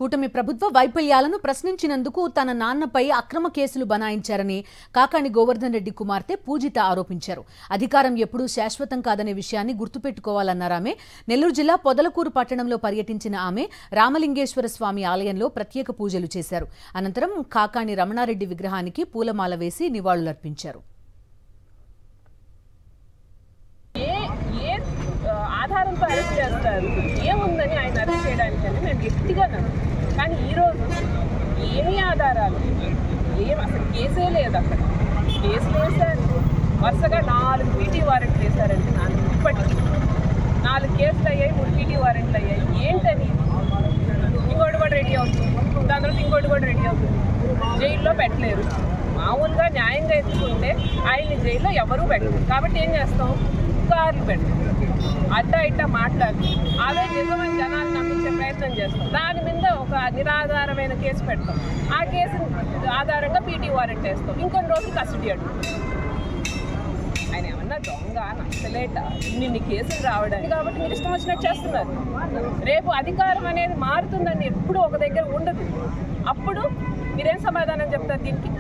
కూటమి ప్రభుత్వ వైఫల్యాలను ప్రశ్నించినందుకు తన నాన్నపై అక్రమ కేసులు బనాయించారని కాకాణి గోవర్ధన్ రెడ్డి కుమార్తె పూజిత ఆరోపించారు. అధికారం ఎప్పుడూ శాశ్వతం కాదనే విషయాన్ని గుర్తుపెట్టుకోవాలన్నారు ఆమె. నెల్లూరు జిల్లా పొదలకూరు పట్టణంలో పర్యటించిన ఆమె రామలింగేశ్వర స్వామి ఆలయంలో ప్రత్యేక పూజలు చేశారు. అనంతరం కాకాణి రమణారెడ్డి విగ్రహానికి పూలమాల వేసి నివాళులర్పించారు. ఆధారంతో అరెస్ట్ చేస్తారు, ఏముందని ఆయన అరెస్ట్ చేయడానికని నేను గట్టిగా నమ్ము. కానీ ఈరోజు ఏమీ ఆధారాలు అసలు కేసే లేదు. అక్కడ కేసులు వేశారు, వరుసగా 4 పీటీ వారెంట్లు వేశారంటే ఇప్పటికీ 4 కేసులు అయ్యాయి, 3 పీటీ వారెంట్లు అయ్యాయి. ఏంటని ఇంకోటి కూడా రెడీ అవుతుంది, దాని తర్వాత ఇంకోటి కూడా రెడీ అవుతుంది. జైల్లో పెట్టలేరు. మామూలుగా న్యాయంగా ఎత్తుకుంటే ఆయన్ని జైల్లో ఎవరూ పెట్టరు. కాబట్టి ఏం చేస్తాం, కార్లు పెడతాం, అడ్డా ఇట్టా మాట్లాడి అవే నిజమైన జనాలు నమ్మించే ప్రయత్నం చేస్తాం. దాని మీద ఒక నిరాధారమైన కేసు పెడతాం. ఆ కేసు ఆధారంగా పీటీ వారెంట్ వేస్తాం. ఇంకొన్ని రోజులు కస్టడీ అడుగుతాం. ఆయన ఏమన్నా దొంగ నచ్చలేట ఇన్ని కేసులు రావడానికి? కాబట్టి మీరు ఇష్టం వచ్చినట్టు చేస్తున్నారు. రేపు అధికారం అనేది మారుతుందని ఎప్పుడు ఒక దగ్గర ఉండదు. అప్పుడు మీరేం సమాధానం చెప్తారు దీనికి?